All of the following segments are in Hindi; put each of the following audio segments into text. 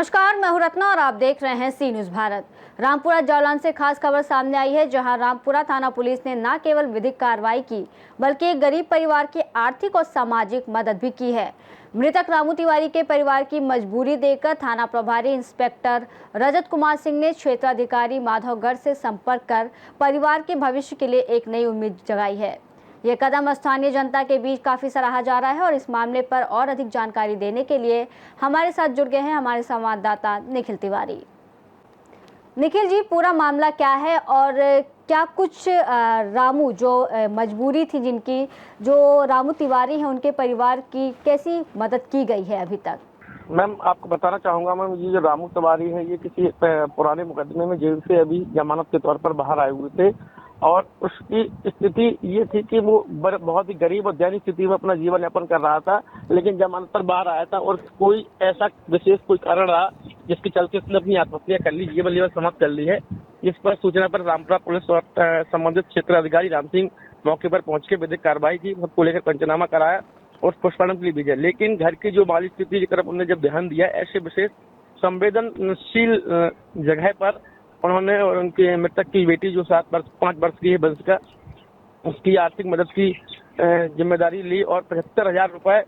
नमस्कार, मैं हूं रत्ना और आप देख रहे हैं सी न्यूज भारत। रामपुरा जालौन से खास खबर सामने आई है, जहां रामपुरा थाना पुलिस ने न केवल विधिक कार्रवाई की बल्कि एक गरीब परिवार की आर्थिक और सामाजिक मदद भी की है। मृतक रामू तिवारी के परिवार की मजबूरी देखकर थाना प्रभारी इंस्पेक्टर रजत कुमार सिंह ने क्षेत्राधिकारी माधवगढ़ से संपर्क कर परिवार के भविष्य के लिए एक नई उम्मीद जगाई है। ये कदम स्थानीय जनता के बीच काफी सराहा जा रहा है और इस मामले पर और अधिक जानकारी देने के लिए हमारे साथ जुड़ गए हैं हमारे संवाददाता निखिल तिवारी। निखिल जी, पूरा मामला क्या है और क्या कुछ रामू जो मजबूरी थी जिनकी, जो रामू तिवारी है उनके परिवार की कैसी मदद की गई है अभी तक? मैम, आपको बताना चाहूंगा मैम, ये जो रामू तिवारी है ये किसी पुराने मुकदमे में जेल से अभी जमानत के तौर पर बाहर आए हुए थे और उसकी स्थिति ये थी कि वो बहुत ही गरीब और दयनीय स्थिति में अपना जीवन यापन कर रहा था, लेकिन जमानत पर बाहर आया था और कोई ऐसा विशेष कोई कारण रहा जिसके चलते उसने अपनी आत्महत्या कर ली, जीवन लीला समाप्त कर ली है। इस पर सूचना पर रामपुरा पुलिस और संबंधित क्षेत्र अधिकारी राम सिंह मौके पर पहुंच के विधिक कार्रवाई की, उसको लेकर पंचनामा कराया और पोस्टमार्टम के लिए भेजा। लेकिन घर की जो माली स्थिति की तरफ उन्होंने जब ध्यान दिया, ऐसे विशेष संवेदनशील जगह पर उन्होंने और उनके मृतक की बेटी जो 5 वर्ष की है वंशिका, उसकी आर्थिक मदद की जिम्मेदारी ली और 75,000 रुपए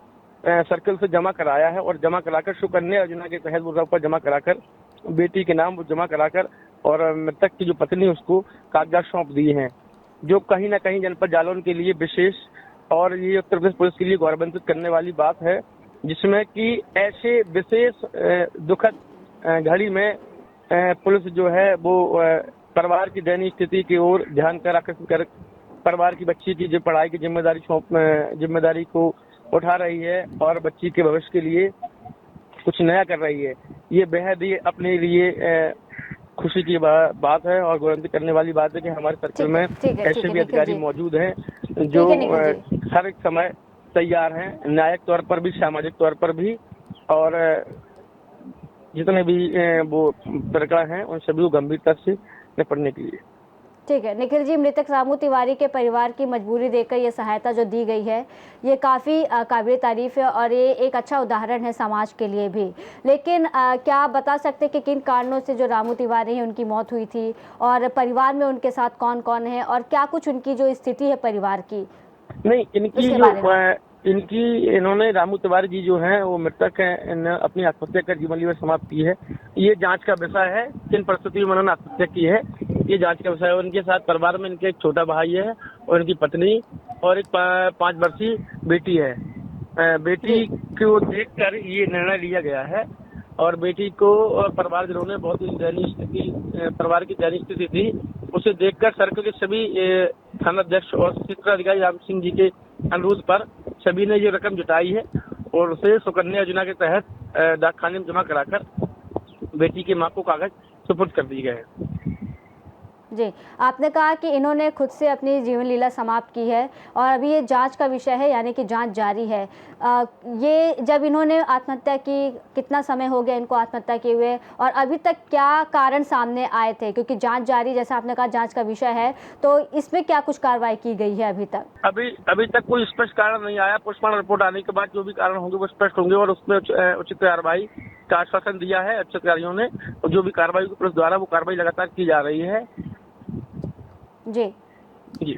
सर्कल से जमा कराया है और जमा कराकर सुकन्या योजना के तहत वो रुपये जमा कराकर बेटी के नाम वो जमा कराकर और मृतक की जो पत्नी उसको कागजात सौंप दिए हैं, जो कहीं ना कहीं जनपद जालौन के लिए विशेष और ये उत्तर प्रदेश पुलिस के लिए गौरवान्वित करने वाली बात है, जिसमें कि ऐसे विशेष दुखद घड़ी में पुलिस जो है वो परिवार की दयनीय स्थिति की ओर ध्यान कर आकर्षित कर परिवार की बच्ची की जो पढ़ाई की जिम्मेदारी को उठा रही है और बच्ची के भविष्य के लिए कुछ नया कर रही है। ये बेहद ही अपने लिए खुशी की बात है और गौरवान्वित करने वाली बात है कि हमारे सर्कल में ऐसे भी अधिकारी मौजूद हैं जो हर एक समय तैयार हैं, न्यायिक तौर पर भी, सामाजिक तौर पर भी, और जितने भी वो प्रकरण हैं उन सभी को गंभीरता से निपटने के लिए। ठीक है निखिल जी, मृतक रामू तिवारी के परिवार की मजबूरी देखकर ये सहायता जो दी गई है ये काफ़ी काबिल तारीफ है और ये एक अच्छा उदाहरण है समाज के लिए भी। लेकिन क्या आप बता सकते हैं कि किन कारणों से जो रामू तिवारी हैं उनकी मौत हुई थी और परिवार में उनके साथ कौन कौन है और क्या कुछ उनकी जो स्थिति है परिवार की? नहीं, इन्होंने रामू तिवारी जी जो हैं वो मृतक हैं, अपनी आत्महत्या कर जीवन लीला समाप्त की है। ये जांच का विषय है, किन परिस्थितियों में उन्होंने आत्महत्या की है ये जांच का विषय है। उनके साथ परिवार में इनके एक छोटा भाई है और उनकी पत्नी और एक 5 वर्षीय बेटी है। बेटी को देखकर ये निर्णय लिया गया है और बेटी को और परिवार जिन्होंने बहुत ही दयनीय स्थिति, परिवार की दयनीय स्थिति थी, उसे देखकर सर्कल के सभी थाना अध्यक्ष और क्षेत्राधिकारी राम सिंह जी के अनुरोध पर सभी ने ये रकम जुटाई है और उसे सुकन्या योजना के तहत डाकखाने में जमा कराकर बेटी की मां को कागज सुपुर्द कर दिए गए हैं। जी, आपने कहा कि इन्होंने खुद से अपनी जीवन लीला समाप्त की है और अभी ये जांच का विषय है, यानी कि जांच जारी है। ये जब इन्होंने आत्महत्या की, कितना समय हो गया इनको आत्महत्या किए हुए और अभी तक क्या कारण सामने आए थे? क्योंकि जांच जारी, जैसा आपने कहा, जांच का विषय है, तो इसमें क्या कुछ कार्रवाई की गई है अभी तक? अभी तक कोई स्पष्ट कारण नहीं आया। पोस्टमार्टम रिपोर्ट आने के बाद जो भी कारण होंगे वो स्पष्ट होंगे और उसमें उचित कार्रवाई का आश्वासन दिया है अच्छे अधिकारियों ने और जो भी कार्रवाई पुलिस द्वारा वो कार्रवाई लगातार की जा रही है। जी जी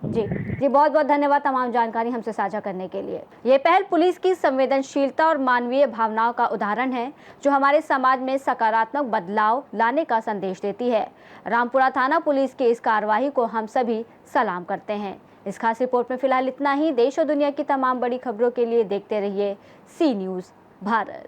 जी जी, बहुत बहुत धन्यवाद तमाम जानकारी हमसे साझा करने के लिए। ये पहल पुलिस की संवेदनशीलता और मानवीय भावनाओं का उदाहरण है, जो हमारे समाज में सकारात्मक बदलाव लाने का संदेश देती है। रामपुरा थाना पुलिस की इस कार्रवाई को हम सभी सलाम करते हैं। इस खास रिपोर्ट में फिलहाल इतना ही। देश और दुनिया की तमाम बड़ी खबरों के लिए देखते रहिए सी न्यूज़ भारत।